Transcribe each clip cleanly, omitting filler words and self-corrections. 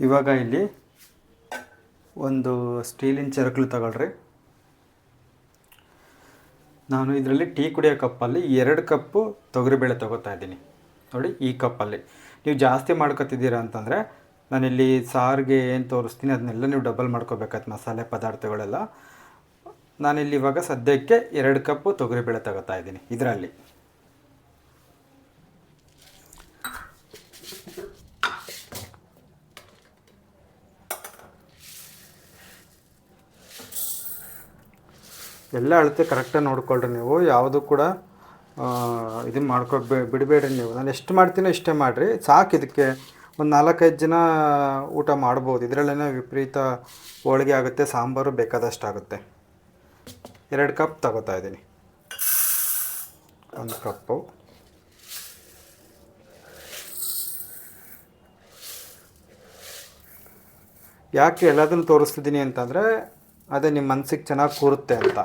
ಇವಾಗ ಇಲ್ಲಿ ಒಂದು ಸ್ಟೀಲಿನ ಚರಕಲು ತಗೊಳ್ರಿ. ನಾನು ಇದರಲ್ಲಿ ಟೀ ಕುಡಿಯೋ ಕಪ್ಪಲ್ಲಿ 2 ಕಪ್ಪು ತೊಗರಿಬೇಳೆ ತೊಗೋತಾ ಇದ್ದೀನಿ. ನೋಡಿ, ಈ ಕಪ್ಪಲ್ಲಿ. ನೀವು ಜಾಸ್ತಿ ಮಾಡ್ಕೊತಿದ್ದೀರಾ ಅಂತಂದರೆ ನಾನಿಲ್ಲಿ ಸಾರಿಗೆ ಏನು ತೋರಿಸ್ತೀನಿ ಅದನ್ನೆಲ್ಲ ನೀವು ಡಬಲ್ ಮಾಡ್ಕೋಬೇಕಾಯ್ತು, ಮಸಾಲೆ ಪದಾರ್ಥಗಳೆಲ್ಲ. ನಾನಿಲ್ಲಿ ಇವಾಗ ಸದ್ಯಕ್ಕೆ 2 ಕಪ್ಪು ತೊಗರಿಬೇಳೆ ತಗೋತಾ ಇದ್ದೀನಿ. ಇದರಲ್ಲಿ ಎಲ್ಲ ಅಳತೆ ಕರೆಕ್ಟಾಗಿ ನೋಡ್ಕೊಳ್ರಿ ನೀವು. ಯಾವುದು ಕೂಡ ಇದನ್ನು ಬಿಡಬೇಡ್ರಿ ನೀವು. ನಾನು ಎಷ್ಟು ಮಾಡ್ತೀನೋ ಇಷ್ಟೇ ಮಾಡಿರಿ ಸಾಕು. ಇದಕ್ಕೆ ಒಂದು 4-5 ಜನ ಊಟ ಮಾಡ್ಬೋದು. ಇದರಲ್ಲೇ ವಿಪರೀತ ಹೋಳಿಗೆ ಆಗುತ್ತೆ, ಸಾಂಬಾರು ಬೇಕಾದಷ್ಟು ಆಗುತ್ತೆ. 2 ಕಪ್ ತಗೋತಾ ಇದ್ದೀನಿ. 1 ಕಪ್ಪು. ಯಾಕೆ ಎಲ್ಲದನ್ನು ತೋರಿಸ್ತಿದ್ದೀನಿ ಅಂತಂದರೆ ಅದೇ ನಿಮ್ಮ ಮನಸ್ಸಿಗೆ ಚೆನ್ನಾಗಿ ಕೂರುತ್ತೆ ಅಂತ.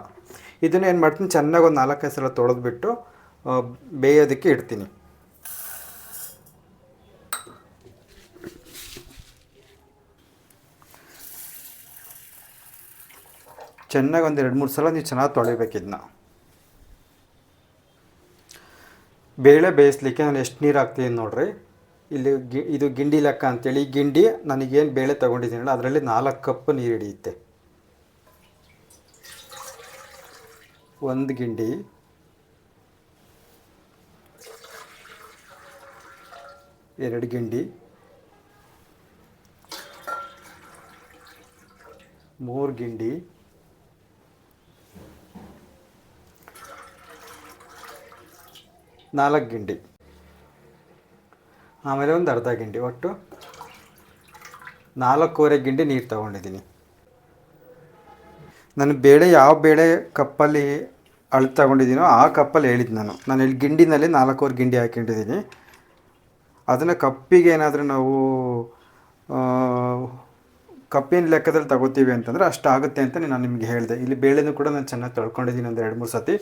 ಇದನ್ನು ಏನು ಮಾಡ್ತೀನಿ, ಚೆನ್ನಾಗಿ ಒಂದು 4-5 ಸಲ ತೊಳೆದ್ಬಿಟ್ಟು ಬೇಯೋದಕ್ಕೆ ಇಡ್ತೀನಿ. ಚೆನ್ನಾಗಿ ಒಂದು 2-3 ಸಲ ನೀವು ಚೆನ್ನಾಗಿ ತೊಳಿಬೇಕು ಇದನ್ನ. ಬೇಳೆ ಬೇಯಿಸ್ಲಿಕ್ಕೆ ನಾನು ಎಷ್ಟು ನೀರು ಹಾಕ್ತೀನಿ ನೋಡಿರಿ. ಇಲ್ಲಿ ಇದು ಗಿಂಡಿ ಲೆಕ್ಕ ಅಂತೇಳಿ, ಈ ಗಿಂಡಿ ನನಗೇನು ಬೇಳೆ ತೊಗೊಂಡಿದ್ದೀನಲ್ಲ ಅದರಲ್ಲಿ 4 ಕಪ್ ನೀರು ಹಿಡಿಯುತ್ತೆ. 1 ಗಿಂಡಿ, 2 ಗಿಂಡಿ, 3 ಗಿಂಡಿ, 4 ಗಿಂಡಿ, ಆಮೇಲೆ ಒಂದು ಅರ್ಧ ಗಿಂಡಿ, ಒಟ್ಟು 4.25 ಗಿಂಡಿ ನೀರು ತೊಗೊಂಡಿದ್ದೀನಿ. ನಾನು ಬೇಳೆ ಯಾವ ಬೇಳೆ ಕಪ್ಪಲ್ಲಿ ಅಳತೆ ತಗೊಂಡಿದ್ದೀನೋ ಆ ಕಪ್ಪಲ್ಲಿ ಹೇಳಿದ್ದು ನಾನು ಇಲ್ಲಿ ಗಿಂಡಿನಲ್ಲಿ 4.25 ಗಿಂಡಿ ಹಾಕೊಂಡಿದ್ದೀನಿ. ಅದನ್ನು ಕಪ್ಪಿಗೆ ಏನಾದರೂ ನಾವು ಕಪ್ಪಿನ ಲೆಕ್ಕದಲ್ಲಿ ತಗೋತೀವಿ ಅಂತಂದರೆ ಅಷ್ಟಾಗುತ್ತೆ ಅಂತ ನಾನು ನಿಮಗೆ ಹೇಳಿದೆ. ಇಲ್ಲಿ ಬೇಳೆನೂ ಕೂಡ ನಾನು ಚೆನ್ನಾಗಿ ತೊಳ್ಕೊಂಡಿದ್ದೀನಿ ಒಂದು 2-3 ಸತಿ.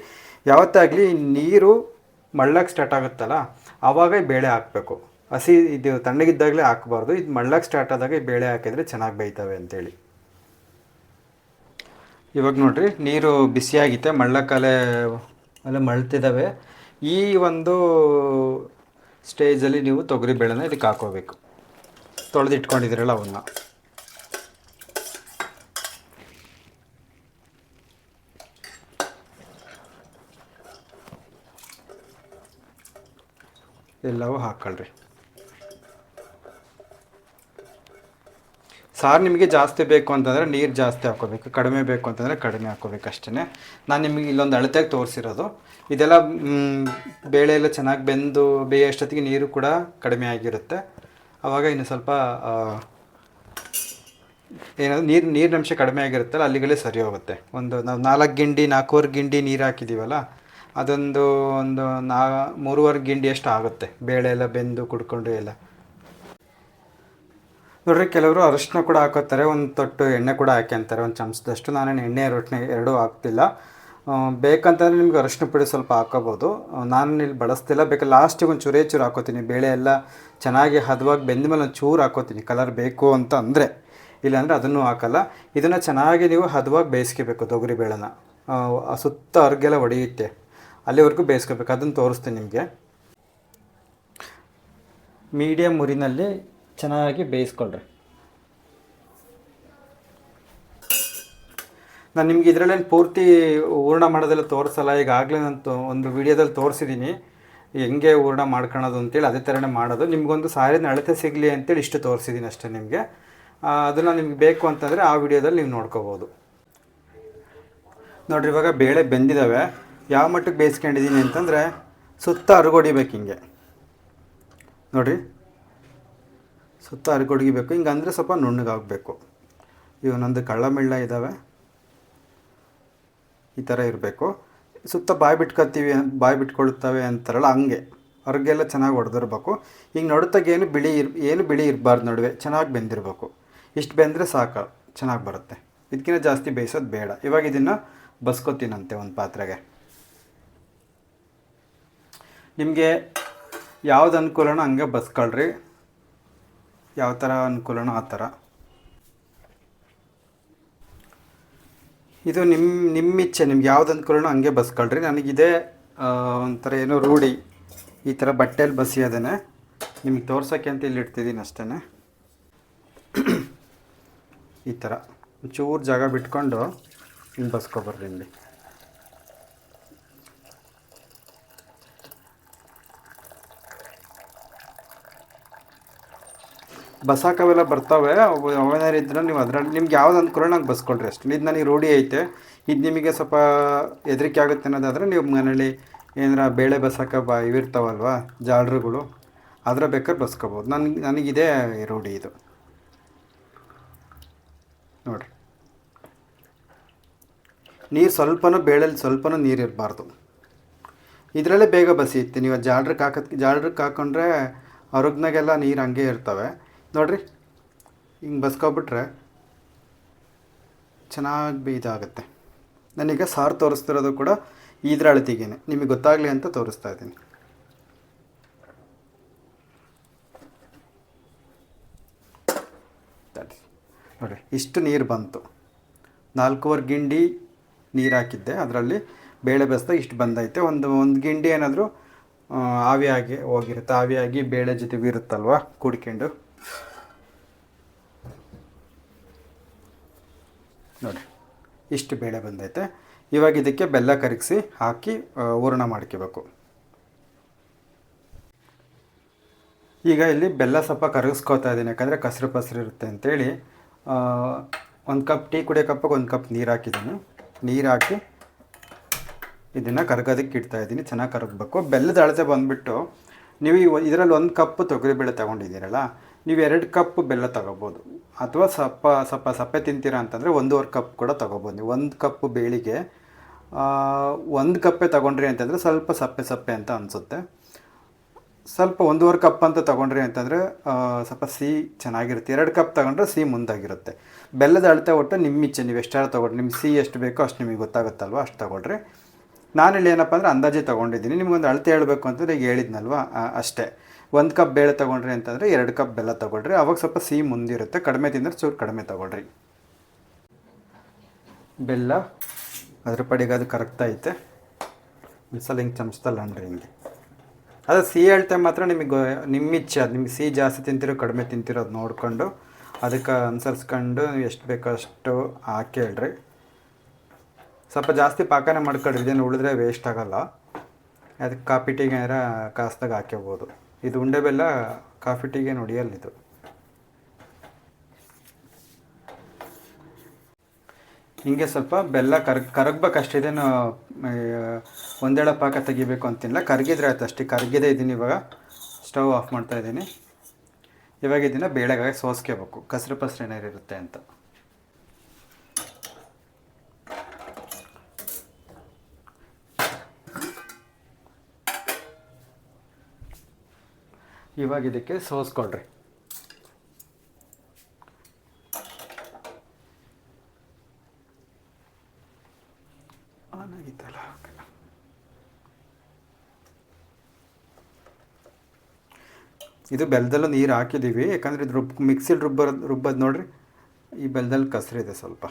ಯಾವತ್ತಾಗಲಿ ನೀರು ಮಳ್ಳಕ್ಕೆ ಸ್ಟಾರ್ಟ್ ಆಗುತ್ತಲ್ಲ ಆವಾಗ ಈ ಬೇಳೆ ಹಾಕಬೇಕು. ಹಸಿ ಇದು ತಣ್ಣಗಿದ್ದಾಗಲೇ ಹಾಕಬಾರ್ದು. ಇದು ಮಳ್ಳಕ್ಕೆ ಸ್ಟಾರ್ಟ್ ಆದಾಗ ಈ ಬೇಳೆ ಹಾಕಿದರೆ ಚೆನ್ನಾಗಿ ಬೇಯ್ತವೆ ಅಂತೇಳಿ. ಇವಾಗ ನೋಡಿರಿ, ನೀರು ಬಿಸಿಯಾಗಿತ್ತೆ, ಮಳ್ಳಕ್ಕಲೆ ಅಲ್ಲೇ ಮಳ್ತಿದ್ದಾವೆ. ಈ ಒಂದು ಸ್ಟೇಜಲ್ಲಿ ನೀವು ತೊಗರಿಬೇಳೆನ ಇದಕ್ಕೆ ಹಾಕೋಬೇಕು. ತೊಳೆದಿಟ್ಕೊಂಡಿದ್ದೀರಲ್ಲ ಅವನ್ನ. ಎಲ್ಲವೂ ಹಾಕ್ಕೊಳ್ರಿ. ಸಾರು ನಿಮಗೆ ಜಾಸ್ತಿ ಬೇಕು ಅಂತಂದರೆ ನೀರು ಜಾಸ್ತಿ ಹಾಕ್ಕೋಬೇಕು, ಕಡಿಮೆ ಬೇಕು ಅಂತಂದರೆ ಕಡಿಮೆ ಹಾಕ್ಕೋಬೇಕು ಅಷ್ಟೇ. ನಾನು ನಿಮಗೆ ಇಲ್ಲೊಂದು ಅಳತೆಗೆ ತೋರಿಸಿರೋದು. ಇದೆಲ್ಲ ಬೇಳೆ ಎಲ್ಲ ಚೆನ್ನಾಗಿ ಬೆಂದು ಬೇಯೋಷ್ಟೊತ್ತಿಗೆ ನೀರು ಕೂಡ ಕಡಿಮೆ ಆಗಿರುತ್ತೆ. ಆವಾಗ ಇನ್ನು ಸ್ವಲ್ಪ ಏನಾದರೂ ನೀರಿನಂಶ ಕಡಿಮೆ ಆಗಿರುತ್ತಲ್ಲ ಅಲ್ಲಿಗಳೇ ಸರಿ ಹೋಗುತ್ತೆ. ನಾವು 4 ಗಿಂಡಿ 4.25 ಗಿಂಡಿ ನೀರು ಹಾಕಿದ್ದೀವಲ್ಲ, ಅದೊಂದು 3.25 ಗಿಂಡಿ ಅಷ್ಟು ಆಗುತ್ತೆ ಬೇಳೆ ಎಲ್ಲ ಬೆಂದು ಕುಡ್ಕೊಂಡು ಎಲ್ಲ. ನೋಡ್ರಿ, ಕೆಲವರು ಅರಿಶಿನ ಕೂಡ ಹಾಕೋತಾರೆ, ಒಂದು ತೊಟ್ಟು ಎಣ್ಣೆ ಕೂಡ ಹಾಕ್ಯಂತಾರೆ ಒಂದು ಚಮಚದಷ್ಟು. ನಾನೇನು ಎಣ್ಣೆ ಅರಿಶಿನ ಎರಡೂ ಹಾಕ್ತಿಲ್ಲ. ಬೇಕಂತಂದರೆ ನಿಮ್ಗೆ ಅರಿಶಿನ ಪುಡಿ ಸ್ವಲ್ಪ ಹಾಕೋಬೋದು. ನಾನು ಇಲ್ಲಿ ಬಳಸ್ತಿಲ್ಲ. ಬೇಕಾದ್ರೆ ಲಾಸ್ಟಿಗೆ ಒಂದು ಚೂರು ಹಾಕೋತೀನಿ. ಬೇಳೆ ಎಲ್ಲ ಚೆನ್ನಾಗಿ ಹದವಾಗಿ ಬೆಂದ ಮೇಲೆ ಒಂದು ಚೂರು ಹಾಕೋತೀನಿ, ಕಲರ್ ಬೇಕು ಅಂತ ಅಂದರೆ. ಇಲ್ಲಾಂದರೆ ಅದನ್ನು ಹಾಕಲ್ಲ. ಇದನ್ನು ಚೆನ್ನಾಗಿ ನೀವು ಹದವಾಗಿ ಬೇಯಿಸ್ಕೋಬೇಕು. ತೊಗರಿಬೇಳೆನ ಸುತ್ತ ಹೊರಗೆಲ್ಲ ಹೊಡೆಯುತ್ತೆ, ಅಲ್ಲಿವರೆಗೂ ಬೇಯಿಸ್ಕೋಬೇಕು. ಅದನ್ನು ತೋರಿಸ್ತೀನಿ ನಿಮಗೆ. ಮೀಡಿಯಮ್ ಉರಿನಲ್ಲಿ ಚೆನ್ನಾಗಿ ಬೇಯಿಸ್ಕೊಳ್ರಿ. ನಾನು ನಿಮ್ಗೆ ಇದರಲ್ಲೇನು ಪೂರ್ತಿ ಹೂರಣ ಮಾಡೋದೆಲ್ಲ ತೋರಿಸಲ್ಲ. ಈಗಾಗಲೇ ನಾನು ಒಂದು ವಿಡಿಯೋದಲ್ಲಿ ತೋರಿಸಿದ್ದೀನಿ ಹೆಂಗೆ ಹೂರಣ ಮಾಡ್ಕೊಳೋದು ಅಂತೇಳಿ. ಅದೇ ಥರನೇ ಮಾಡೋದು. ನಿಮಗೊಂದು ಸಾರಿನ ಅಳತೆ ಸಿಗಲಿ ಅಂತೇಳಿ ಇಷ್ಟು ತೋರಿಸಿದ್ದೀನಿ ಅಷ್ಟೇ ನಿಮಗೆ. ಅದನ್ನು ನಿಮ್ಗೆ ಬೇಕು ಅಂತಂದರೆ ಆ ವಿಡಿಯೋದಲ್ಲಿ ನೀವು ನೋಡ್ಕೋಬೋದು. ನೋಡಿರಿ, ಇವಾಗ ಬೇಳೆ ಬೆಂದಿದ್ದಾವೆ. ಯಾವ ಮಟ್ಟಕ್ಕೆ ಬೇಯಿಸ್ಕೊಂಡಿದ್ದೀನಿ ಅಂತಂದರೆ ಸುತ್ತ ಅರುಗೊಡಿಬೇಕು ಹಿಂಗೆ. ನೋಡಿರಿ, ಸುತ್ತ ಅರುಗೊಡಿಬೇಕು ಹಿಂಗೆ, ಅಂದರೆ ಸ್ವಲ್ಪ ನುಣ್ಣಗಾಗಬೇಕು. ಇವನೊಂದು ಕಳ್ಳ ಇದ್ದಾವೆ, ಈ ಥರ ಇರಬೇಕು. ಸುತ್ತ ಬಾಯಿ ಬಿಟ್ಕೊಳ್ತವೆ ಅಂತಾರಲ್ಲ ಹಂಗೆ ಹೊರಗೆಲ್ಲ ಚೆನ್ನಾಗಿ ಹೊಡೆದಿರ್ಬೇಕು. ಈಗ ನೋಡ್ತಾಗ ಏನು ಬಿಳಿ ಇರಬಾರ್ದು, ನಡುವೆ ಚೆನ್ನಾಗಿ ಬೆಂದಿರಬೇಕು. ಇಷ್ಟು ಬೆಂದರೆ ಸಾಕು, ಚೆನ್ನಾಗಿ ಬರುತ್ತೆ. ಇದಕ್ಕಿಂತ ಜಾಸ್ತಿ ಬೇಯಿಸೋದು ಬೇಡ. ಇವಾಗ ಇದನ್ನು ಬಸ್ಕೊತೀನಂತೆ ಒಂದು ಪಾತ್ರೆಗೆ. ನಿಮಗೆ ಯಾವ್ದು ಅನುಕೂಲನೋ ಹಂಗೆ ಬಸ್ಕೊಳ್ರಿ. ಯಾವ ಥರ ಅನುಕೂಲನೋ ಆ ಥರ. ಇದು ನಿಮ್ಮ ಇಚ್ಛೆ, ನಿಮ್ಗೆ ಯಾವ್ದು ಅನುಕೂಲನೋ ಹಂಗೆ ಬಸ್ಕೊಳ್ರಿ. ನನಗಿದೆ ಒಂಥರ ಏನೋ ರೂಢಿ ಈ ಥರ ಬಟ್ಟೆಯಲ್ಲಿ ಬಸಿಯೋದೇ, ನಿಮಗೆ ತೋರ್ಸೋಕ್ಕೆ ಅಂತ ಇಲ್ಲಿ ಇಡ್ತಿದ್ದೀನಿ ಅಷ್ಟೇ. ಈ ಥರ ಒಂಚೂರು ಜಾಗ ಬಿಟ್ಕೊಂಡು ಹಿಂಗೆ ಬಸ್ಕೊಬರ್ರಿ. ಇಲ್ಲಿ ಬಸಾಕವೆಲ್ಲ ಬರ್ತಾವೆ, ಅವೇನಾರು ಇದ್ರೆ ನೀವು ಅದರಲ್ಲಿ ನಿಮ್ಗೆ ಯಾವ್ದು ಅನುಕೂಲ ನಂಗೆ ಬಸ್ಕೊಳ್ರಿ ಅಷ್ಟೇ. ಇದು ನನಗೆ ರೂಢಿ ಐತೆ. ಇದು ನಿಮಗೆ ಸ್ವಲ್ಪ ಹೆದರಿಕೆ ಆಗುತ್ತೆ ಅನ್ನೋದಾದರೆ ನೀವು ಮನೇಲಿ ಏನಾರ ಬೇಳೆ ಬಸಾಕ ಇವಿರ್ತಾವಲ್ವ ಜಾಲರುಗಳು, ಅದರ ಬೇಕಾದ್ರೆ ಬಸ್ಕೋಬೋದು. ನನಗಿದೆ ರೂಢಿ ಇದು ನೋಡಿರಿ. ನೀರು ಸ್ವಲ್ಪನೂ ಬೇಳೆಲಿ ಸ್ವಲ್ಪನೂ ನೀರು ಇರಬಾರ್ದು. ಇದರಲ್ಲೇ ಬೇಗ ಬಸಿಯುತ್ತೆ. ನೀವು ಜಾಲರಿಗೆ ಹಾಕೊಂಡ್ರೆ ಹೊರಗ್ನಾಗೆಲ್ಲ ನೀರು ಹಂಗೆ ಇರ್ತವೆ ನೋಡಿರಿ. ಹಿಂಗೆ ಬಸ್ಕೊಬಿಟ್ರೆ ಚೆನ್ನಾಗಿ ಇದಾಗುತ್ತೆ. ನಾನೀಗ ಸಾರು ತೋರಿಸ್ತಿರೋದು ಕೂಡ ಇದ್ರ ಅಳತಿಗೇನೆ, ನಿಮಗೆ ಗೊತ್ತಾಗಲಿ ಅಂತ ತೋರಿಸ್ತಾ ಇದ್ದೀನಿ. ನೋಡಿ ಇಷ್ಟು ನೀರು ಬಂತು. 4 ಗಿಂಡಿ ನೀರು ಹಾಕಿದ್ದೆ, ಅದರಲ್ಲಿ ಬೇಳೆ ಬಸ್ದಾಗ ಇಷ್ಟು ಬಂದೈತೆ. ಒಂದು ಗಿಂಡಿ ಏನಾದರೂ ಆವಿಯಾಗಿ ಹೋಗಿರುತ್ತೆ, ಆವಿಯಾಗಿ ಬೇಳೆ ಜೊತೆ ಇರುತ್ತಲ್ವ ಕುಡ್ಕೊಂಡು. ನೋಡಿ ಇಷ್ಟು ಬೇಳೆ ಬಂದೈತೆ. ಇವಾಗ ಇದಕ್ಕೆ ಬೆಲ್ಲ ಕರಗಿಸಿ ಹಾಕಿ ಹೂರಣ ಮಾಡ್ಕೋಬೇಕು. ಈಗ ಇಲ್ಲಿ ಬೆಲ್ಲ ಸ್ವಲ್ಪ ಕರಗಿಸ್ಕೋತಾ ಇದ್ದೀನಿ, ಯಾಕಂದರೆ ಕಸರು ಪಸರು ಇರುತ್ತೆ ಅಂತೇಳಿ. 1 ಕಪ್ ಟೀ ಕುಡಿಯೋ ಕಪ್ಪಿಗೆ 1 ಕಪ್ ನೀರು ಹಾಕಿದ್ದೀನಿ. ನೀರು ಹಾಕಿ ಇದನ್ನು ಕರಗೋದಕ್ಕೆ ಇಡ್ತಾಯಿದ್ದೀನಿ. ಚೆನ್ನಾಗಿ ಕರಗಬೇಕು. ಬೆಲ್ಲದ ಅಳತೆ ಬಂದುಬಿಟ್ಟು ನೀವು ಇದರಲ್ಲಿ 1 ಕಪ್ ತೊಗರಿಬೇಳೆ ತೊಗೊಂಡಿದ್ದೀರಲ್ಲ, ನೀವು 2 ಕಪ್ ಬೆಲ್ಲ ತೊಗೋಬೋದು. ಅಥವಾ ಸ್ವಲ್ಪ ಸಪ್ಪೆ ತಿಂತೀರಾ ಅಂತಂದರೆ 1.5 ಕಪ್ ಕೂಡ ತೊಗೋಬೋದು. ನೀವು 1 ಕಪ್ ಬೇಳಿಗೆ 1 ಕಪ್ಪೇ ತೊಗೊಂಡ್ರಿ ಅಂತಂದರೆ ಸ್ವಲ್ಪ ಸಪ್ಪೆ ಅಂತ ಅನಿಸುತ್ತೆ. ಸ್ವಲ್ಪ 1.5 ಕಪ್ ಅಂತ ತೊಗೊಂಡ್ರಿ ಅಂತಂದರೆ ಸ್ವಲ್ಪ ಸಿಹಿ ಚೆನ್ನಾಗಿರುತ್ತೆ. 2 ಕಪ್ ತೊಗೊಂಡ್ರೆ ಸಿಹಿ ಮುಂದಾಗಿರುತ್ತೆ. ಬೆಲ್ಲದ ಅಳತೆ ಒಟ್ಟು ನಿಮ್ಮ ಇಚ್ಛೆ, ನೀವು ಎಷ್ಟಾರು ತೊಗೊಳ್ರಿ. ನಿಮ್ಮ ಸಿಹಿ ಎಷ್ಟು ಬೇಕೋ ಅಷ್ಟು ನಿಮಗೆ ಗೊತ್ತಾಗುತ್ತಲ್ವ, ಅಷ್ಟು ತೊಗೊಳ್ರಿ. ನಾನಿಲ್ಲಿ ಏನಪ್ಪ ಅಂದರೆ ಅಂದಾಜೆ ತೊಗೊಂಡಿದ್ದೀನಿ. ನಿಮ್ಗೊಂದು ಅಳತೆ ಹೇಳಬೇಕು ಅಂತಂದರೆ ಈಗ ಹೇಳಿದ್ನಲ್ವ ಅಷ್ಟೇ. 1 ಕಪ್ ಬೇಳೆ ತೊಗೊಂಡ್ರಿ ಅಂತಂದರೆ 2 ಕಪ್ ಬೆಲ್ಲ ತೊಗೊಳ್ರಿ. ಅವಾಗ ಸ್ವಲ್ಪ ಸಿಹಿ ಮುಂದಿರುತ್ತೆ. ಕಡಿಮೆ ತಿಂದರೆ ಚೂರು ಕಡಿಮೆ ತೊಗೊಳ್ರಿ. ಬೆಲ್ಲ ಅದ್ರ ಪಡಿಗೆ ಅದು ಕರಗ್ತೈತೆ. ಒಂದ್ಸಲ ಹಿಂಗೆ ಚಮಚದಲ್ಲಿ ಹಣ್ರಿ ಹಿಂಗೆ. ಅದು ಸಿಹಿ ಅಳತೆ ಮಾತ್ರ ನಿಮಗೆ ನಿಮ್ಮ ಇಚ್ಛೆ. ಅದು ನಿಮಗೆ ಸಿಹಿ ಜಾಸ್ತಿ ತಿಂತಿರೋ ಕಡಿಮೆ ತಿಂತಿರೋ ಅದು ನೋಡಿಕೊಂಡು ಅದಕ್ಕೆ ಅನುಸರಿಸ್ಕೊಂಡು ಎಷ್ಟು ಬೇಕೋ ಅಷ್ಟು ಹಾಕಿ ಹೇಳ್ರಿ. ಸ್ವಲ್ಪ ಜಾಸ್ತಿ ಪಾಕನೇ ಮಾಡ್ಕೊಳ್ರಿ, ಇದೇನು ಉಳಿದ್ರೆ ವೇಸ್ಟ್ ಆಗೋಲ್ಲ. ಅದಕ್ಕೆ ಕಾಫಿ ಟೀಗೆ ಏನಾರ ಕಾಸ್ದಾಗ ಹಾಕ್ಕೋಬೋದು. ಇದು ಉಂಡೆ ಬೆಲ್ಲ ಕಾಫಿ ಟೀಗೆ ನೋಡಿಯಲ್ಲಿದು. ಹಿಂಗೆ ಸ್ವಲ್ಪ ಬೆಲ್ಲ ಕರಗಬೇಕಷ್ಟಿದೇನು ಒಂದೇಳ ಪಾಕ ತೆಗಿಬೇಕು ಅಂತಿಲ್ಲ. ಕರಗಿದ್ರೆ ಆಯ್ತು ಅಷ್ಟೇ. ಕರಗಿದೆ ಇದ್ದೀನಿ. ಇವಾಗ ಸ್ಟವ್ ಆಫ್ ಮಾಡ್ತಾಯಿದ್ದೀನಿ. ಇವಾಗ ಇದನ್ನು ಬೇಳೆಗಾಗಿ ಸೋಸ್ಕೋಬೇಕು, ಕಸರು ಪಸರು ಏನಾರು ಇರುತ್ತೆ ಅಂತ. ಇವಾಗ ಇದಕ್ಕೆ ಸೋಸ್ಕೊಳ್ರಿ. ಇದು ಬೆಲ್ಲದಲ್ಲೂ ನೀರು ಹಾಕಿದ್ದೀವಿ, ಯಾಕಂದರೆ ಇದು ಮಿಕ್ಸಿಲಿ ರುಬ್ಬೋದು ನೋಡಿರಿ. ಈ ಬೆಲ್ಲದಲ್ಲಿ ಕಸರಿದೆ ಸ್ವಲ್ಪ.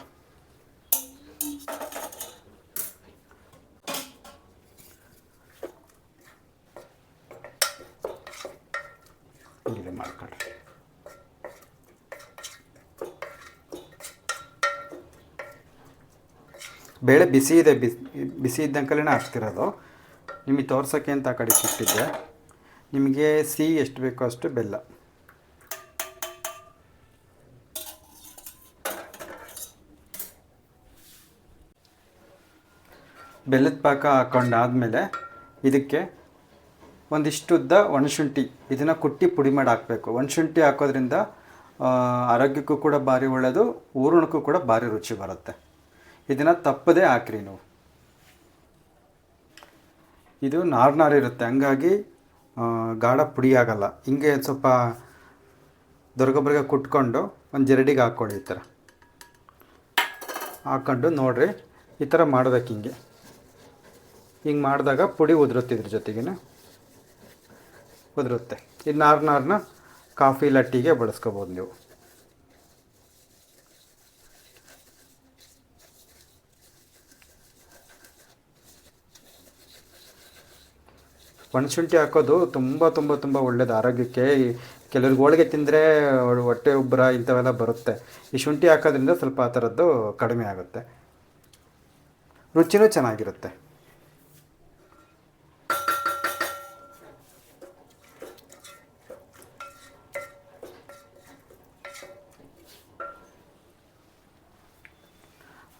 ಹೀಗೆ ಮಾಡ್ಕೊಳ್ರಿ. ಬೇಳೆ ಬಿಸಿ ಇದೆ, ಬಿಸಿ ಇದ್ದಂಕಲೇ ಹಾಕ್ತಿರೋದು. ನಿಮಗೆ ತೋರ್ಸೋಕ್ಕೆ ಅಂತ ಆ ಕಡೆ ಇಟ್ಟಿದ್ದೆ. ನಿಮಗೆ ಸಿಹಿ ಎಷ್ಟು ಬೇಕೋ ಅಷ್ಟು ಬೆಲ್ಲ. ಬೆಲ್ಲದ ಪಾಕ ಹಾಕ್ಕೊಂಡಾದಮೇಲೆ ಇದಕ್ಕೆ ಒಂದಿಷ್ಟುದ್ದ ಒಣಶುಂಠಿ ಇದನ್ನು ಕುಟ್ಟಿ ಪುಡಿ ಮಾಡಿ ಹಾಕಬೇಕು. ಒಣಶುಂಠಿ ಹಾಕೋದ್ರಿಂದ ಆರೋಗ್ಯಕ್ಕೂ ಕೂಡ ಭಾರಿ ಒಳ್ಳೆಯದು, ಹೂರಣಕ್ಕೂ ಕೂಡ ಭಾರಿ ರುಚಿ ಬರುತ್ತೆ. ಇದನ್ನು ತಪ್ಪದೇ ಹಾಕ್ರಿ ನೀವು. ಇದು ನಾರಿರುತ್ತೆ, ಹಂಗಾಗಿ ಗಾಢ ಪುಡಿ ಆಗಲ್ಲ. ಹಿಂಗೆ ಸ್ವಲ್ಪ ದೊರಗೊಬ್ಬರಿಗೆ ಕುಟ್ಕೊಂಡು ಒಂದು ಜರಡಿಗೆ ಹಾಕ್ಕೊಳ್ಳಿ. ಈ ಥರ ಹಾಕ್ಕೊಂಡು ನೋಡಿರಿ, ಈ ಥರ ಮಾಡ್ಬೇಕು. ಹಿಂಗೆ ಮಾಡಿದಾಗ ಪುಡಿ ಉದುರುತ್ತೆ, ಇದ್ರ ಜೊತೆಗೇ ಉದುರುತ್ತೆ. ಇದು ನಾರನ್ನ ಕಾಫಿ ಇಲ್ಲ ಟೀಗೆ ಬಳಸ್ಕೋಬೋದು ನೀವು. ಒಣಶುಂಠಿ ಹಾಕೋದು ತುಂಬ ತುಂಬ ತುಂಬ ಒಳ್ಳೆಯದು ಆರೋಗ್ಯಕ್ಕೆ. ಕೆಲವ್ರಿಗೆ ಹೋಳಿಗೆ ತಿಂದರೆ ಹೊಟ್ಟೆ ಉಬ್ಬರ ಇಂಥವೆಲ್ಲ ಬರುತ್ತೆ. ಈ ಶುಂಠಿ ಹಾಕೋದ್ರಿಂದ ಸ್ವಲ್ಪ ಆ ಥರದ್ದು ಕಡಿಮೆ ಆಗುತ್ತೆ, ರುಚಿನೂ ಚೆನ್ನಾಗಿರುತ್ತೆ.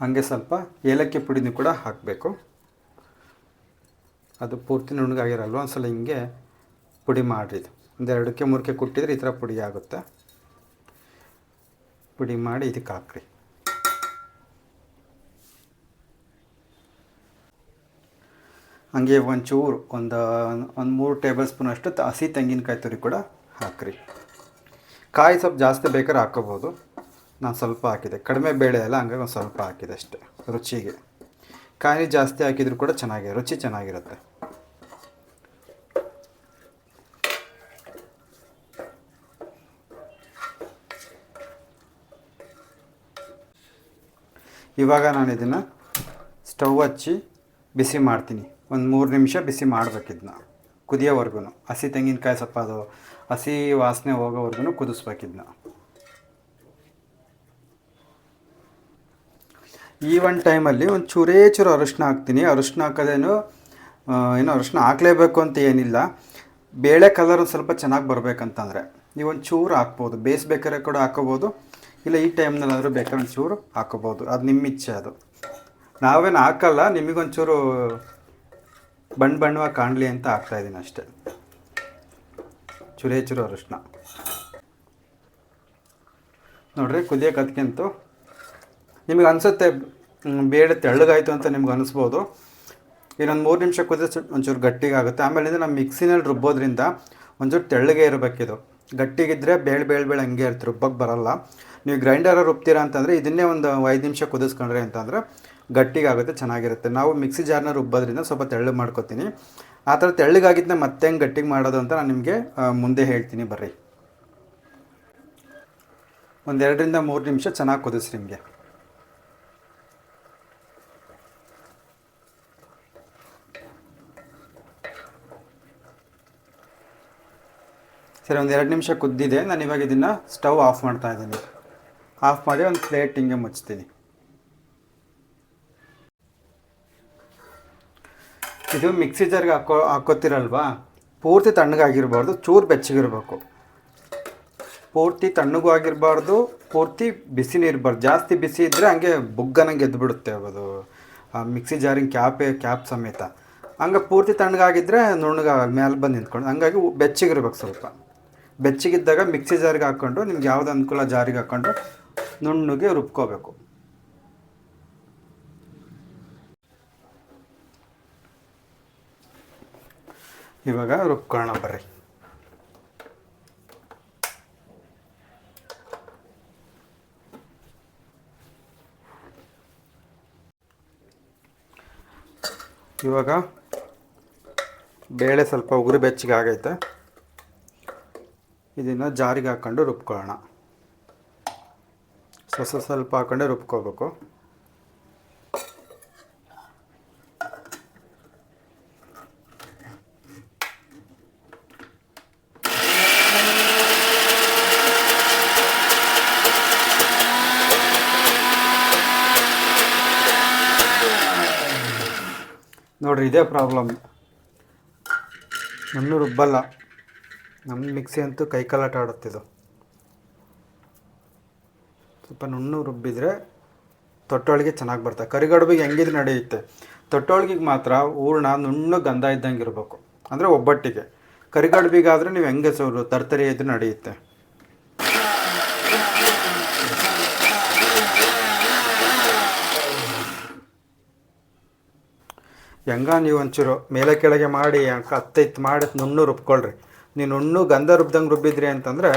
ಹಾಗೆ ಸ್ವಲ್ಪ ಏಲಕ್ಕಿ ಪುಡಿನೂ ಕೂಡ ಹಾಕಬೇಕು. ಅದು ಪೂರ್ತಿ ನುಣ್ಣಗಾಗಿರಲ್ವ, ಒಂದ್ಸಲ ಹಿಂಗೆ ಪುಡಿ ಮಾಡಿರಿ. ಒಂದು 2ಕ್ಕೆ 3ಕ್ಕೆ ಕುಟ್ಟಿದ್ರೆ ಈ ಥರ ಪುಡಿ ಆಗುತ್ತೆ. ಪುಡಿ ಮಾಡಿ ಇದಕ್ಕೆ ಹಾಕ್ರಿ. ಹಾಗೆ ಒಂಚೂರು ಒಂದು 3 ಟೇಬಲ್ ಸ್ಪೂನ್ ಅಷ್ಟು ಹಸಿ ತೆಂಗಿನಕಾಯಿ ತುರಿ ಕೂಡ ಹಾಕ್ರಿ. ಕಾಯಿ ಸ್ವಲ್ಪ ಜಾಸ್ತಿ ಬೇಕಾದ್ರೆ ಹಾಕ್ಕೋಬೋದು. ನಾನು ಸ್ವಲ್ಪ ಹಾಕಿದೆ, ಕಡಿಮೆ ಬೇಳೆ ಅಲ್ಲ, ಹಂಗಾಗಿ ಒಂದು ಸ್ವಲ್ಪ ಹಾಕಿದೆ ಅಷ್ಟೇ ರುಚಿಗೆ. ಕಾಯಿ ಜಾಸ್ತಿ ಹಾಕಿದರೂ ಕೂಡ ಚೆನ್ನಾಗಿದೆ, ರುಚಿ ಚೆನ್ನಾಗಿರುತ್ತೆ. ಇವಾಗ ನಾನು ಇದನ್ನು ಸ್ಟವ್ ಹಚ್ಚಿ ಬಿಸಿ ಮಾಡ್ತೀನಿ. ಒಂದು 3 ನಿಮಿಷ ಬಿಸಿ ಮಾಡಬೇಕಿದ್ನ, ಕುದಿಯೋವರೆಗೂ. ಹಸಿ ತೆಂಗಿನಕಾಯಿ ಸ್ವಲ್ಪ ಅದು ಹಸಿ ವಾಸನೆ ಹೋಗೋವರೆಗೂ ಕುದಿಸ್ಬೇಕಿದ್ನ. ಈ ಒಂದು ಟೈಮಲ್ಲಿ ಒಂದು ಚೂರು ಅರಿಶಿನ ಹಾಕ್ತೀನಿ. ಅರಿಶಿನ ಹಾಕೋದೇನು ಏನೋ ಅರಿಶಿನ ಹಾಕಲೇಬೇಕು ಅಂತ ಏನಿಲ್ಲ. ಬೇಳೆ ಕಲರ್ ಒಂದು ಸ್ವಲ್ಪ ಚೆನ್ನಾಗಿ ಬರಬೇಕಂತಂದರೆ ನೀವು ಒಂದು ಚೂರು ಹಾಕ್ಬೋದು. ಬೇಯಿಸ್ಬೇಕಾದ್ರೆ ಕೂಡ ಹಾಕೋಬೋದು, ಇಲ್ಲ ಈ ಟೈಮ್ನಲ್ಲಾದರೂ ಬೇಕಾದ್ರೆ ಒಂದು ಚೂರು ಹಾಕೋಬೋದು. ಅದು ನಿಮ್ಮ ಇಚ್ಛೆ. ಅದು ನಾವೇನು ಹಾಕಲ್ಲ, ನಿಮಗೊಂಚೂರು ಬಣ್ಣವಾಗಿ ಕಾಣಲಿ ಅಂತ ಹಾಕ್ತಾಯಿದ್ದೀನಿ ಅಷ್ಟೇ. ಚೂರು ಅರಿಶಿನ ನೋಡಿರಿ ಕುದಿಯೋಕೆ ಅದಕ್ಕಿಂತ ನಿಮಗೆ ಅನಿಸುತ್ತೆ ಬೇಳೆ ತೆಳ್ಳಗಾಯಿತು ಅಂತ ನಿಮ್ಗೆ ಅನಿಸ್ಬೋದು. ಇನ್ನೊಂದು 3 ನಿಮಿಷ ಕುದಿದ್ರೆ ಒಂಚೂರು ಗಟ್ಟಿಗಾಗುತ್ತೆ. ಆಮೇಲಿಂದ ನಮ್ಮ ಮಿಕ್ಸಿನಲ್ಲಿ ರುಬ್ಬೋದ್ರಿಂದ ಒಂಚೂರು ತೆಳ್ಳಗೆ ಇರಬೇಕಿದು. ಗಟ್ಟಿಗಿದ್ದರೆ ಬೇಳೆ ಹಂಗೆ ಇರುತ್ತೆ, ರುಬ್ಬಕ್ಕೆ ಬರಲ್ಲ. ನೀವು ಗ್ರೈಂಡರ ರುಬ್ತೀರಾ ಅಂತಂದರೆ ಇದನ್ನೇ ಒಂದು 5 ನಿಮಿಷ ಕುದಿಸ್ಕೊಂಡ್ರೆ ಅಂತಂದರೆ ಗಟ್ಟಿಗಾಗುತ್ತೆ, ಚೆನ್ನಾಗಿರುತ್ತೆ. ನಾವು ಮಿಕ್ಸಿ ಜಾರ್ನ ರುಬ್ಬೋದ್ರಿಂದ ಸ್ವಲ್ಪ ತೆಳ್ಳಗೆ ಮಾಡ್ಕೊತೀನಿ. ಆ ಥರ ತೆಳ್ಳಗಾಗಿದ್ದನ್ನ ಮತ್ತೆ ಹೆಂಗೆ ಗಟ್ಟಿಗೆ ಮಾಡೋದು ಅಂತ ನಾನು ನಿಮಗೆ ಮುಂದೆ ಹೇಳ್ತೀನಿ ಬರ್ರಿ. ಒಂದು 2 ರಿಂದ 3 ನಿಮಿಷ ಚೆನ್ನಾಗಿ ಕುದಿಸ್ರಿ ನಿಮಗೆ. ಸರಿ, ಒಂದು 2 ನಿಮಿಷ ಕುದ್ದಿದೆ. ನಾನು ಇವಾಗ ಇದನ್ನು ಸ್ಟವ್ ಆಫ್ ಮಾಡ್ತಾ ಇದ್ದೀನಿ. ಆಫ್ ಮಾಡಿ ಒಂದು ಪ್ಲೇಟ್ ಹಿಂಗೆ ಮುಚ್ತೀನಿ. ಇದು ಮಿಕ್ಸಿ ಜಾರ್ಗೆ ಹಾಕೋತಿರಲ್ವಾ, ಪೂರ್ತಿ ತಣ್ಣಗಾಗಿರ್ಬಾರ್ದು, ಚೂರು ಬೆಚ್ಚಗಿರ್ಬೇಕು. ಪೂರ್ತಿ ತಣ್ಣಗೂ ಆಗಿರಬಾರ್ದು, ಪೂರ್ತಿ ಬಿಸಿನೂ ಇರಬಾರ್ದು. ಜಾಸ್ತಿ ಬಿಸಿ ಇದ್ದರೆ ಹಂಗೆ ಬುಗ್ಗನಂಗೆ ಎದ್ದುಬಿಡುತ್ತೆ ಅದು ಮಿಕ್ಸಿ ಜಾರಿನ ಕ್ಯಾಪ್ ಸಮೇತ. ಹಂಗೆ ಪೂರ್ತಿ ತಣ್ಣಗಾಗಿದ್ದರೆ ನುಣ್ಣಗೆ ಮೇಲೆ ಬಂದು ನಿಂತ್ಕೊಂಡು, ಹಂಗಾಗಿ ಬೆಚ್ಚಗಿರ್ಬೇಕು. ಸ್ವಲ್ಪ ಬೆಚ್ಚಗಿದ್ದಾಗ ಮಿಕ್ಸಿ ಜಾರಿಗೆ ಹಾಕ್ಕೊಂಡು ನಿಮ್ಗೆ ಯಾವ್ದು ಅನುಕೂಲ ಜಾರಿಗೆ ಹಾಕ್ಕೊಂಡು ನುಣ್ಣಗೆ ರುಬ್ಕೋಬೇಕು. ಇವಾಗ ರುಬ್ಕೊಳ್ಳೋಣ ಬರ್ರಿ. ಇವಾಗ ಬೇಳೆ ಸ್ವಲ್ಪ ಉಗುರು ಬೆಚ್ಚಗೆ ಆಗೈತೆ. ಇದನ್ನು ಜಾರಿಗೆ ಹಾಕ್ಕೊಂಡು ರುಬ್ಕೊಳ್ಳೋಣ. ಸ್ವಲ್ಪ ಹಾಕ್ಕೊಂಡೆ ರುಬ್ಕೋಬೇಕು. ನೋಡಿರಿ, ಇದೇ ಪ್ರಾಬ್ಲಮ್. ನನ್ನೂ ರುಬ್ಬಲ್ಲ, ನಮ್ಮ ಮಿಕ್ಸಿ ಅಂತೂ ಕೈಕಾಲಾಟ ಆಡುತ್ತಿದ್ದು. ಸ್ವಲ್ಪ ನುಣ್ಣು ರುಬ್ಬಿದರೆ ತೊಟ್ಟೊಳಗೆ ಚೆನ್ನಾಗಿ ಬರ್ತದೆ. ಕರಿಗಡುಬಿಗೆ ಹೆಂಗಿದ್ರೆ ನಡೆಯುತ್ತೆ, ತೊಟ್ಟೊಳಗಿಗೆ ಮಾತ್ರ ಹೂರ್ಣ ನುಣ್ಣು ಗಂಧ ಇದ್ದಂಗೆ ಇರಬೇಕು, ಅಂದರೆ ಒಬ್ಬಟ್ಟಿಗೆ. ಕರಿಗಡುಬಿಗಾದರೆ ನೀವು ಹೆಂಗೆ ತರ್ತರಿ ಇದ್ರೆ ನಡೆಯುತ್ತೆ. ಹೆಂಗ ನೀವು ಒಂಚೂರು ಮೇಲೆ ಕೆಳಗೆ ಮಾಡಿ ಹತ್ತೈತು ಮಾಡಿ ನುಣ್ಣು ರುಬ್ಕೊಳ್ರಿ. ನೀವು ನುಣ್ಣು ಗಂಧ ರುಬ್ದಂಗೆ ರುಬ್ಬಿದ್ರಿ ಅಂತಂದರೆ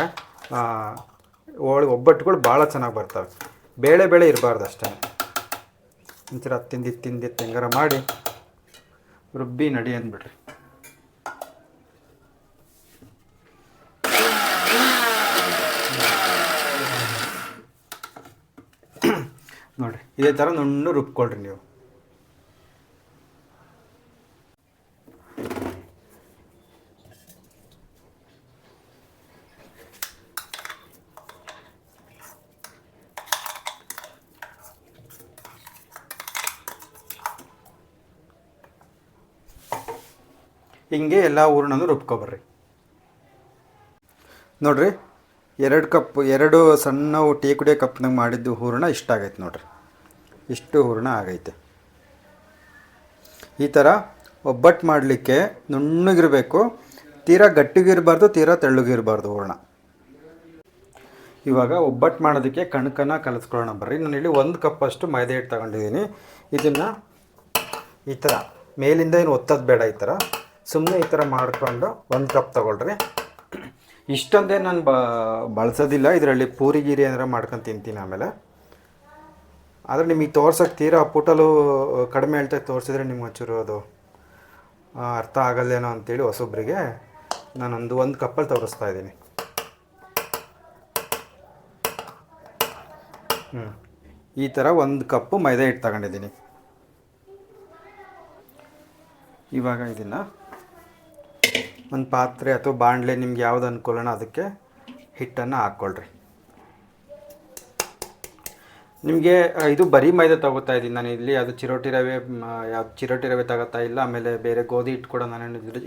ಒಬ್ಬಟ್ಟುಗಳು ಭಾಳ ಚೆನ್ನಾಗಿ ಬರ್ತವೆ. ಬೇಳೆ ಇರಬಾರ್ದು ಅಷ್ಟೇ. ಒಂಚೂರು ತಿಂದಿತ್ತು ಹೆಂಗಾರ ಮಾಡಿ ರುಬ್ಬಿ ನಡಿ ಅಂದ್ಬಿಡ್ರಿ. ನೋಡಿರಿ ಇದೇ ಥರ ನುಣ್ಣು ರುಬ್ಕೊಳ್ರಿ ನೀವು. ಹಿಂಗೆ ಎಲ್ಲ ಹೂರಣನೂ ರುಬ್ಕೊಬರ್ರಿ. ನೋಡಿರಿ 2 ಕಪ್ 2 ಸಣ್ಣ ಟೀ ಕುಡಿಯೋ ಕಪ್ನಾಗ ಮಾಡಿದ್ದು ಹೂರಣ ಇಷ್ಟ ಆಗೈತೆ ನೋಡಿರಿ. ಇಷ್ಟು ಹೂರಣ ಆಗೈತೆ. ಈ ಥರ ಒಬ್ಬಟ್ಟು ಮಾಡಲಿಕ್ಕೆ ನುಣ್ಣಗಿರಬೇಕು, ತೀರಾ ಗಟ್ಟಿಗಿರಬಾರ್ದು, ತೀರಾ ತೆಳ್ಳಗಿರಬಾರ್ದು ಹೂರಣ. ಇವಾಗ ಒಬ್ಬಟ್ಟು ಮಾಡೋದಕ್ಕೆ ಕಣಕನ ಕಲಿಸ್ಕೊಳ್ಳೋಣ ಬರ್ರಿ. ನಾನು ಇಲ್ಲಿ 1 ಕಪ್ ಅಷ್ಟು ಮೈದಾ ಹಿಟ್ಟು ತಗೊಂಡಿದ್ದೀನಿ. ಇದನ್ನು ಈ ಥರ ಮೇಲಿಂದ ಏನು ಒತ್ತೋದು ಬೇಡ, ಈ ಥರ ಸುಮ್ಮನೆ ಈ ಥರ ಮಾಡಿಕೊಂಡು 1 ಕಪ್ ತೊಗೊಳ್ರಿ. ಇಷ್ಟೊಂದೇ ನಾನು ಬಳಸೋದಿಲ್ಲ, ಇದರಲ್ಲಿ ಪೂರಿ ಗೀರಿ ಏನಾರ ಮಾಡ್ಕೊಂಡು ತಿಂತೀನಿ ಆಮೇಲೆ. ಆದರೆ ನಿಮಗೆ ತೋರ್ಸೋಕ್ಕೆ ತೀರಾ ಪುಟಲು ಕಡಿಮೆ ಹೇಳ್ತಾ ತೋರಿಸಿದ್ರೆ ನಿಮ್ಗೆ ಒಂಚೂರು ಅದು ಅರ್ಥ ಆಗಲ್ಲೇನೋ ಅಂತೇಳಿ ಹೊಸೊಬ್ಬರಿಗೆ ನಾನೊಂದು 1 ಕಪ್ಪಲ್ಲಿ ತೋರಿಸ್ತಾ ಇದ್ದೀನಿ. ಈ ಥರ 1 ಕಪ್ಪು ಮೈದಾ ಹಿಟ್ಟು ತಗೊಂಡಿದ್ದೀನಿ. ಇವಾಗ ಇದನ್ನು ಒಂದು ಪಾತ್ರೆ ಅಥವಾ ಬಾಣಲೆ ನಿಮ್ಗೆ ಯಾವುದು ಅನುಕೂಲನ ಅದಕ್ಕೆ ಹಿಟ್ಟನ್ನು ಹಾಕ್ಕೊಳ್ರಿ. ನಿಮಗೆ ಇದು ಬರೀ ಮೈದಾ ತಗೋತಾ ಇದ್ದೀನಿ ನಾನು ಇಲ್ಲಿ. ಅದು ಚಿರೋಟಿ ರವೆ, ಯಾವ್ದು ಚಿರೋಟಿ ರವೆ ತಗೋತಾ ಇಲ್ಲ. ಆಮೇಲೆ ಬೇರೆ ಗೋಧಿ ಹಿಟ್ಟು ಕೂಡ ನಾನು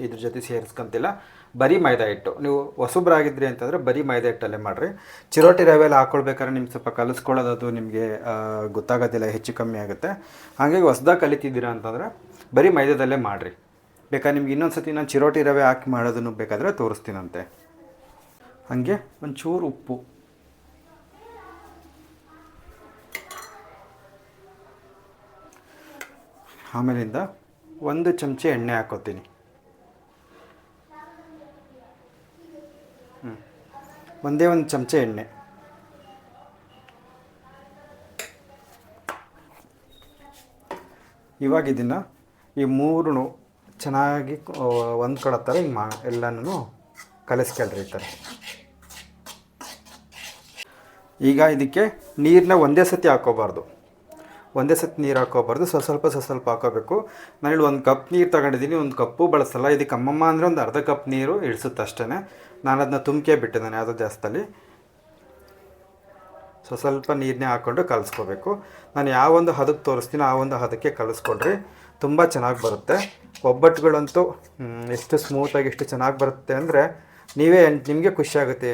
ಇದ್ರ ಜೊತೆ ಸೇರಿಸ್ಕೊಂತಿಲ್ಲ. ಬರೀ ಮೈದಾ ಹಿಟ್ಟು. ನೀವು ಹೊಸಬ್ರಾಗಿದ್ರಿ ಅಂತಂದರೆ ಬರೀ ಮೈದಾ ಹಿಟ್ಟಲ್ಲೇ ಮಾಡಿರಿ. ಚಿರೋಟಿ ರವೆಯಲ್ಲಿ ಹಾಕ್ಕೊಳ್ಬೇಕಾದ್ರೆ ನಿಮ್ಗೆ ಸ್ವಲ್ಪ ಕಲಿಸ್ಕೊಳ್ಳೋದು ಅದು ನಿಮಗೆ ಗೊತ್ತಾಗೋದಿಲ್ಲ, ಹೆಚ್ಚು ಕಮ್ಮಿ ಆಗುತ್ತೆ. ಹಾಗಾಗಿ ಹೊಸ್ದಾಗಿ ಕಲಿತಿದ್ದೀರಾ ಅಂತಂದರೆ ಬರೀ ಮೈದಾದಲ್ಲೇ ಮಾಡಿರಿ. ಬೇಕಾದ್ರೆ ನಿಮ್ಗೆ ಇನ್ನೊಂದು ಸತಿ ನಾನು ಚಿರೋಟಿ ರವೆ ಹಾಕಿ ಮಾಡೋದನ್ನು ಬೇಕಾದರೆ ತೋರಿಸ್ತೀನಂತೆ. ಹಾಗೆ ಒಂಚೂರು ಉಪ್ಪು, ಆಮೇಲಿಂದ 1 ಚಮಚ ಎಣ್ಣೆ ಹಾಕೋತೀನಿ. ಒಂದೇ 1 ಚಮಚ ಎಣ್ಣೆ. ಇವಾಗ ಇದನ್ನು ಈ 3 ಚೆನ್ನಾಗಿ ಹೊಂದ್ಕೊಳ್ಳೋ ಥರ ಹಿಂಗೆ ಎಲ್ಲನೂ ಕಲಿಸ್ಕೊಳ್ರಿ ಈ ಥರ. ಈಗ ಇದಕ್ಕೆ ನೀರನ್ನ ಒಂದೇ ಸತಿ ಹಾಕೋಬಾರ್ದು, ಒಂದೇ ಸತಿ ನೀರು ಹಾಕೋಬಾರ್ದು, ಸ್ವಲ್ಪ ಹಾಕೋಬೇಕು. ನಾನಿಲ್ಲಿ 1 ಕಪ್ ನೀರು ತಗೊಂಡಿದ್ದೀನಿ, 1 ಕಪ್ಪು ಬಳಸಲ್ಲ. ಇದಕ್ಕೆ ಅಮ್ಮಮ್ಮ ಅಂದರೆ ಒಂದು ಅರ್ಧ ಕಪ್ ನೀರು ಇಳಿಸುತ್ತೆ ಅಷ್ಟೇ. ನಾನು ಅದನ್ನ ತುಂಬಿಕೆ ಬಿಟ್ಟಿದ್ದಾನೆ ಯಾವುದೋ ಜಾಸ್ತಿಯಲ್ಲಿ. ಸ್ವಲ್ಪ ನೀರನ್ನೇ ಹಾಕ್ಕೊಂಡು ಕಲಿಸ್ಕೋಬೇಕು. ನಾನು ಯಾವೊಂದು ಹದಕ್ಕೆ ತೋರಿಸ್ತೀನಿ ಆ ಒಂದು ಹದಕ್ಕೆ ಕಲಿಸ್ಕೊಳ್ರಿ, ತುಂಬ ಚೆನ್ನಾಗಿ ಬರುತ್ತೆ. ಒಬ್ಬಟ್ಟುಗಳಂತೂ ಎಷ್ಟು ಸ್ಮೂತಾಗಿ ಎಷ್ಟು ಚೆನ್ನಾಗಿ ಬರುತ್ತೆ ಅಂದರೆ ನಿಮಗೆ ಖುಷಿಯಾಗುತ್ತೆ,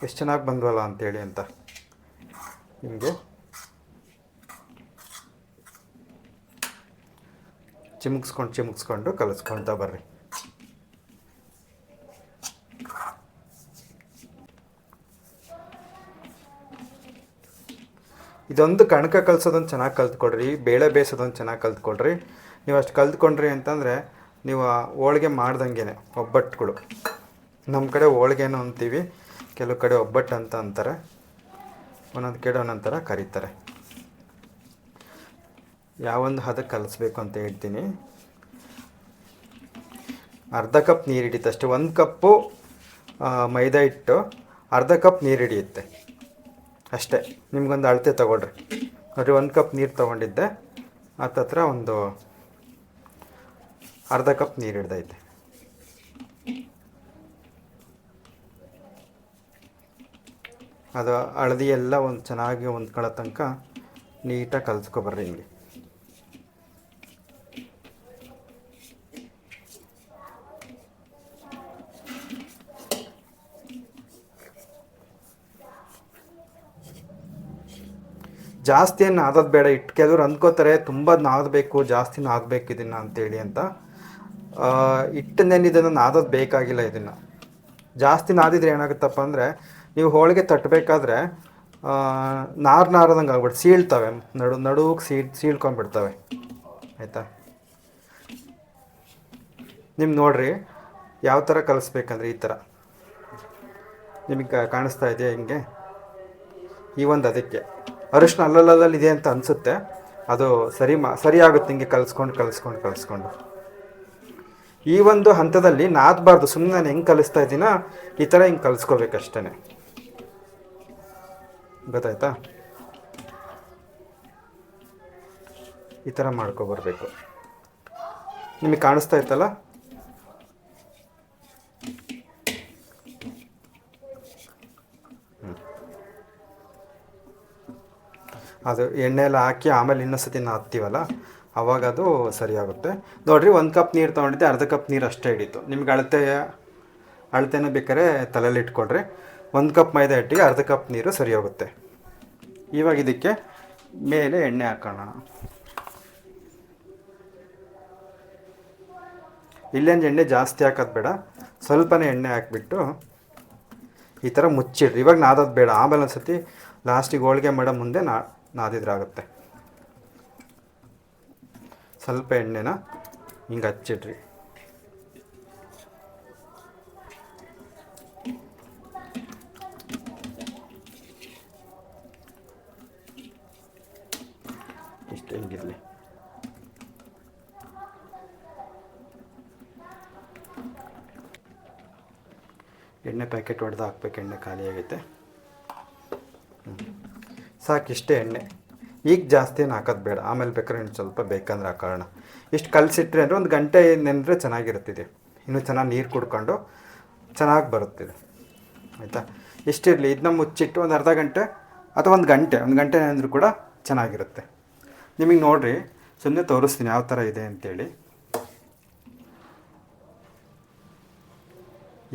ಎಷ್ಟು ಚೆನ್ನಾಗಿ ಬಂದ್ವಲ್ಲ ಅಂತೇಳಿ ಅಂತ. ನಿಮಗೆ ಚಿಮುಕ್ಸ್ಕೊಂಡು ಕಲಿಸ್ಕೊಳ್ತಾ ಬರ್ರಿ. ಇದೊಂದು ಕಣಕ ಕಲಿಸೋದೊಂದು ಚೆನ್ನಾಗಿ ಕಲ್ತ್ಕೊಳ್ರಿ, ಬೇಳೆ ಬೇಯಿಸೋದೊಂದು ಚೆನ್ನಾಗಿ ಕಲ್ತ್ಕೊಳ್ರಿ. ನೀವು ಅಷ್ಟು ಕಲ್ತ್ಕೊಂಡ್ರಿ ಅಂತಂದರೆ ನೀವು ಹೋಳಿಗೆ ಮಾಡ್ದಂಗೆ ಒಬ್ಬಟ್ಟುಗಳು. ನಮ್ಮ ಕಡೆ ಹೋಳಿಗೆನೂ ಅಂತೀವಿ, ಕೆಲವು ಕಡೆ ಒಬ್ಬಟ್ಟು ಅಂತ ಅಂತಾರೆ, ಒಂದೊಂದು ಕಡೆ ಒಂದೊಂದು ಥರ ಕರೀತಾರೆ. ಯಾವೊಂದು ಹದಕ್ಕೆ ಕಲಿಸ್ಬೇಕು ಅಂತ ಹೇಳ್ತೀನಿ. ಅರ್ಧ ಕಪ್ ನೀರು ಹಿಡಿಯುತ್ತೆ ಅಷ್ಟೇ. 1 ಕಪ್ಪು ಮೈದಾ ಹಿಟ್ಟು ಅರ್ಧ ಕಪ್ ನೀರು ಹಿಡಿಯುತ್ತೆ ಅಷ್ಟೇ. ನಿಮ್ಗೊಂದು ಅಳತೆ ತೊಗೊಳ್ರಿ. ನೋಡಿರಿ 1 ಕಪ್ ನೀರು ತೊಗೊಂಡಿದ್ದೆ, ಹತ್ತತ್ರ ಒಂದು ಅರ್ಧ ಕಪ್ ನೀರು ಹಿಡ್ದೈತೆ. ಅದು ಹಳದಿ ಎಲ್ಲ ಒಂದು ಚೆನ್ನಾಗಿ ಹೊಂದ್ಕೊಳ್ಳೋ ತನಕ ನೀಟಾಗಿ ಕಲಿಸ್ಕೊಬರ್ರಿ ಹಿಂಗೆ. ಜಾಸ್ತಿ ಏನು ನಾದೋದು ಬೇಡ. ಇಟ್ಟು ಕೆಲವ್ರು ಅಂದ್ಕೋತಾರೆ ತುಂಬ ನಾದಬೇಕು, ಜಾಸ್ತಿ ನಾದಬೇಕು ಇದನ್ನು ಅಂತೇಳಿ ಅಂತ. ಹಿಟ್ಟನ್ನೇನು ಇದನ್ನು ನಾದೋದು ಬೇಕಾಗಿಲ್ಲ. ಇದನ್ನು ಜಾಸ್ತಿ ನಾದಿದ್ರೆ ಏನಾಗುತ್ತಪ್ಪ ಅಂದರೆ ನೀವು ಹೋಳಿಗೆ ತಟ್ಟಬೇಕಾದ್ರೆ ನಾರ್ದಂಗೆ ಆಗ್ಬಿಟ್ಟು ಸೀಳ್ತವೆ, ನಡುವಿಗೆ ಸೀಳ್ಕೊಂಡ್ಬಿಡ್ತವೆ. ಆಯಿತಾ? ನಿಮ್ಗೆ ನೋಡಿರಿ ಯಾವ ಥರ ಕಲಿಸ್ಬೇಕಂದ್ರೆ ಈ ಥರ ನಿಮಗೆ ಕಾಣಿಸ್ತಾ ಇದೆಯಾ ಹಿಂಗೆ? ಈ ಒಂದು ಅದಕ್ಕೆ ಅರಿಶಿನ ಅಲ್ಲಲ್ಲಿ ಇದೆ ಅಂತ ಅನಿಸುತ್ತೆ, ಅದು ಸರಿ ಆಗುತ್ತೆ ಹಿಂಗೆ ಕಲಿಸ್ಕೊಂಡು. ಈ ಒಂದು ಹಂತದಲ್ಲಿ ನಾದಬಾರ್ದು, ಸುಮ್ಮನೆ ನಾನು ಹೆಂಗೆ ಕಲಿಸ್ತಾ ಇದ್ದೀನ ಈ ಥರ ಹಿಂಗೆ ಕಲಿಸ್ಕೋಬೇಕಷ್ಟೇ. ಗೊತ್ತಾಯ್ತಾ? ಈ ಥರ ಮಾಡ್ಕೊಬರ್ಬೇಕು. ನಿಮಗೆ ಕಾಣಿಸ್ತಾ ಇತ್ತಲ್ಲ, ಅದು ಎಣ್ಣೆ ಎಲ್ಲ ಹಾಕಿ ಆಮೇಲೆ ಇನ್ನೊಂದು ಸತಿ ನಾದ್ತೀವಲ್ಲ ಆವಾಗ ಅದು ಸರಿಯಾಗುತ್ತೆ. ನೋಡಿರಿ, 1 ಕಪ್ ನೀರು ತೊಗೊಂಡಿದ್ದೆ, ಅರ್ಧ ಕಪ್ ನೀರು ಅಷ್ಟೇ ಹಿಡಿತು. ನಿಮ್ಗೆ ಅಳತೆನ ಬೇಕಾದ್ರೆ ತಲೆಯಲ್ಲಿ ಇಟ್ಕೊಳ್ರಿ. 1 ಕಪ್ ಮೈದಾ ಹಿಟ್ಟಿಗೆ ಅರ್ಧ ಕಪ್ ನೀರು ಸರಿ ಹೋಗುತ್ತೆ. ಇವಾಗ ಇದಕ್ಕೆ ಮೇಲೆ ಎಣ್ಣೆ ಹಾಕೋಣ. ಇಲ್ಲೇನು ಎಣ್ಣೆ ಜಾಸ್ತಿ ಹಾಕೋದು ಬೇಡ, ಸ್ವಲ್ಪನೇ ಎಣ್ಣೆ ಹಾಕಿಬಿಟ್ಟು ಈ ಥರ ಮುಚ್ಚಿಡ್ರಿ. ಇವಾಗ ನಾದೋದು ಬೇಡ, ಆಮೇಲೆ ಒಂದು ಸತಿ ಲಾಸ್ಟಿಗೆ ಹೋಳಿಗೆ ಮಾಡೋ ಮುಂದೆ ನಾದಿದ್ರಾಗುತ್ತೆ. ಸ್ವಲ್ಪ ಎಣ್ಣೆನ ಹಿಂಗೆ ಹಚ್ಚಿಡ್ರಿ. ಇಷ್ಟು ಹಿಂಗಿರಲಿ. ಎಣ್ಣೆ ಪ್ಯಾಕೆಟ್ ಹೊಡೆದು ಹಾಕ್ಬೇಕು, ಎಣ್ಣೆ ಖಾಲಿ ಆಗೈತೆ. ಸಾಕಿಷ್ಟೇ ಎಣ್ಣೆ. ಈಗ ಜಾಸ್ತಿ ಏನು ಹಾಕೋದು ಬೇಡ, ಆಮೇಲೆ ಬೇಕಾದ್ರೆ ಇನ್ನು ಸ್ವಲ್ಪ ಬೇಕಂದ್ರೆ ಹಾಕೋಣ. ಇಷ್ಟು ಕಲಸಿಟ್ರೆ ಅಂದರೆ 1 ಗಂಟೆ ನೆನೆದ್ರೆ ಚೆನ್ನಾಗಿರುತ್ತಿದೆ. ಇನ್ನೂ ಚೆನ್ನಾಗಿ ನೀರು ಕುಡ್ಕೊಂಡು ಚೆನ್ನಾಗಿ ಬರುತ್ತಿದೆ, ಆಯಿತಾ. ಇಷ್ಟಿರಲಿ. ಇದನ್ನ ಮುಚ್ಚಿಟ್ಟು ಒಂದು ಅರ್ಧ ಗಂಟೆ ಅಥವಾ 1 ಗಂಟೆ ನೆನೆದ್ರೂ ಕೂಡ ಚೆನ್ನಾಗಿರುತ್ತೆ. ನಿಮಗೆ ನೋಡಿರಿ, ಸುಮ್ಮನೆ ತೋರಿಸ್ತೀನಿ ಯಾವ ಥರ ಇದೆ ಅಂಥೇಳಿ.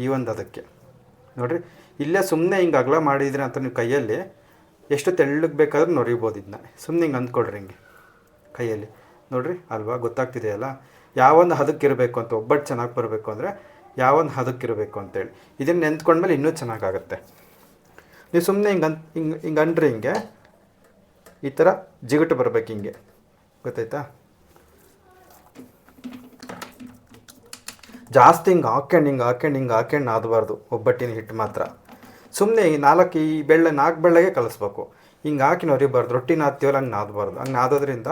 ಈ ಒಂದು ಅದಕ್ಕೆ ನೋಡಿರಿ, ಇಲ್ಲೇ ಸುಮ್ಮನೆ ಹಿಂಗೆ ಅಗಲ ಮಾಡಿದ್ರೆ ಅಂತ ನೀವು ಕೈಯಲ್ಲಿ ಎಷ್ಟು ತೆಳ್ಳಗೆ ಬೇಕಾದ್ರೂ ನೊರಿಬೋದು. ಇದನ್ನ ಸುಮ್ಮನೆ ಹಿಂಗೆ ಅಂದ್ಕೊಡ್ರಿ, ಹಿಂಗೆ ಕೈಯಲ್ಲಿ ನೋಡಿರಿ ಅಲ್ವಾ, ಗೊತ್ತಾಗ್ತಿದೆಯಲ್ಲ ಯಾವೊಂದು ಹದಕ್ಕಿರಬೇಕು ಅಂತ. ಒಬ್ಬಟ್ಟು ಚೆನ್ನಾಗಿ ಬರಬೇಕು ಅಂದರೆ ಯಾವೊಂದು ಹದಕ್ಕಿರಬೇಕು ಅಂತೇಳಿ. ಇದನ್ನು ನೆಂದ್ಕೊಂಡ್ಮೇಲೆ ಇನ್ನೂ ಚೆನ್ನಾಗಾಗುತ್ತೆ. ನೀವು ಸುಮ್ಮನೆ ಹಿಂಗೆ ಅಂಡ್ರಿ, ಹಿಂಗೆ ಈ ಥರ ಜಿಗುಟು ಬರಬೇಕು, ಹಿಂಗೆ ಗೊತ್ತಾಯ್ತಾ. ಜಾಸ್ತಿ ಹಿಂಗೆ ಹಾಕ್ಯಂಡು ನಾದಬಾರ್ದು ಒಬ್ಬಟ್ಟಿನ ಹಿಟ್ಟು ಮಾತ್ರ. ಸುಮ್ಮನೆ ಈ 4 ಬೆಳ್ಳಗೆ ಕಲಿಸ್ಬೇಕು. ಹಿಂಗೆ ಹಾಕಿ ನೊರಿಬಾರ್ದು. ರೊಟ್ಟಿ ನಾದ್ತೀವಲ್ಲ ಹಂಗೆ ನಾದಬಾರ್ದು. ಹಂಗೆ ನಾದೋದ್ರಿಂದ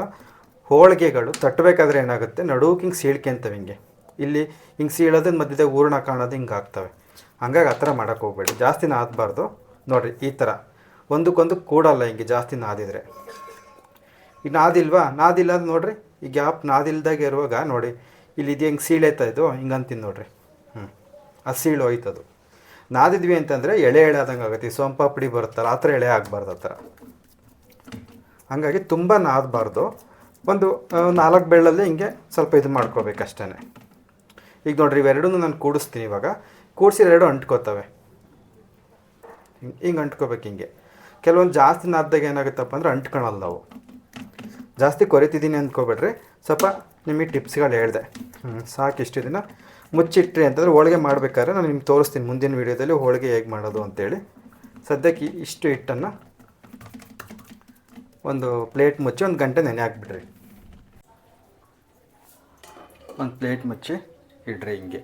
ಹೋಳಿಗೆಗಳು ತಟ್ಟಬೇಕಾದ್ರೆ ಏನಾಗುತ್ತೆ, ನಡುವಕ್ಕೆ ಹಿಂಗೆ ಸೀಳ್ಕೊಂತವೆ. ಇಲ್ಲಿ ಹಿಂಗೆ ಸೀಳೋದು ಮಧ್ಯದಾಗ ಹೂರ್ಣ ಕಾಣೋದು ಹಿಂಗೆ ಆಗ್ತವೆ. ಹಂಗಾಗಿ ಆ ಥರ ಮಾಡೋಕ್ಕೆ ಹೋಗ್ಬೇಡಿ, ಜಾಸ್ತಿ ನಾದಬಾರ್ದು. ನೋಡಿರಿ ಈ ಥರ ಒಂದಕ್ಕೊಂದು ಕೂಡಲ್ಲ ಹಿಂಗೆ ಜಾಸ್ತಿ ನಾದಿದ್ರೆ. ಈಗ ನಾದಿಲ್ಲ ಅದು ನೋಡಿರಿ, ಈ ಗ್ಯಾಪ್ ನಾದಿಲ್ದಾಗ ಇರುವಾಗ ನೋಡಿ ಇಲ್ಲಿ ಇದು ಹೆಂಗೆ ಸೀಳೈತಾ ಇದು ಹಿಂಗೆ ಅಂತೀನಿ ನೋಡಿರಿ. ಅದು ಸೀಳು ಹೋಯ್ತದು. ನಾದಿದ್ವಿ ಅಂತಂದರೆ ಎಳೆ ಆದಂಗೆ ಆಗುತ್ತೆ. ಈ ಸೋಂಪಾಪುಡಿ ಬರುತ್ತಲ್ಲ ಆ ಥರ ಎಳೆ ಆಗಬಾರ್ದು ಆ ಥರ. ಹಾಗಾಗಿ ತುಂಬ ನಾದಬಾರ್ದು. ಒಂದು 4 ಬೆಳ್ಳಲ್ಲಿ ಹಿಂಗೆ ಸ್ವಲ್ಪ ಇದು ಮಾಡ್ಕೋಬೇಕಷ್ಟೇ. ಈಗ ನೋಡಿರಿ, ಇವೆರಡೂ ನಾನು ಕೂಡಿಸ್ತೀನಿ. ಇವಾಗ ಕೂಡಿಸಿದ್ರೆ ಅಂಟ್ಕೋತವೆ. ಹಿಂಗೆ ಅಂಟ್ಕೋಬೇಕು. ಹಿಂಗೆ ಕೆಲವೊಂದು ಜಾಸ್ತಿ ನಾದ್ದಾಗ ಏನಾಗುತ್ತಪ್ಪ ಅಂದರೆ ಅಂಟ್ಕೊಳಲ್ಲ ನಾವು. ಜಾಸ್ತಿ ಕೊರಿತಿದ್ದೀನಿ ಅಂದ್ಕೋಬೇಡ್ರಿ. ಸ್ವಲ್ಪ ನಿಮಗೆ ಟಿಪ್ಸ್ಗಳು ಹೇಳಿದೆ. ಸಾಕಿಷ್ಟು ಇದನ್ನು ಮುಚ್ಚಿಟ್ರಿ ಅಂತಂದರೆ ಹೋಳಿಗೆ ಮಾಡಬೇಕಾದ್ರೆ ನಾನು ನಿಮ್ಗೆ ತೋರಿಸ್ತೀನಿ ಮುಂದಿನ ವೀಡಿಯೋದಲ್ಲಿ ಹೋಳಿಗೆ ಹೇಗೆ ಮಾಡೋದು ಅಂತೇಳಿ. ಸದ್ಯಕ್ಕೆ ಇಷ್ಟು ಹಿಟ್ಟನ್ನು ಒಂದು ಪ್ಲೇಟ್ ಮುಚ್ಚಿ 1 ಗಂಟೆ ನೆನೆ ಹಾಕ್ಬಿಡ್ರಿ. ಒಂದು ಪ್ಲೇಟ್ ಮುಚ್ಚಿ ಇಡ್ರಿ ಹಿಂಗೆ.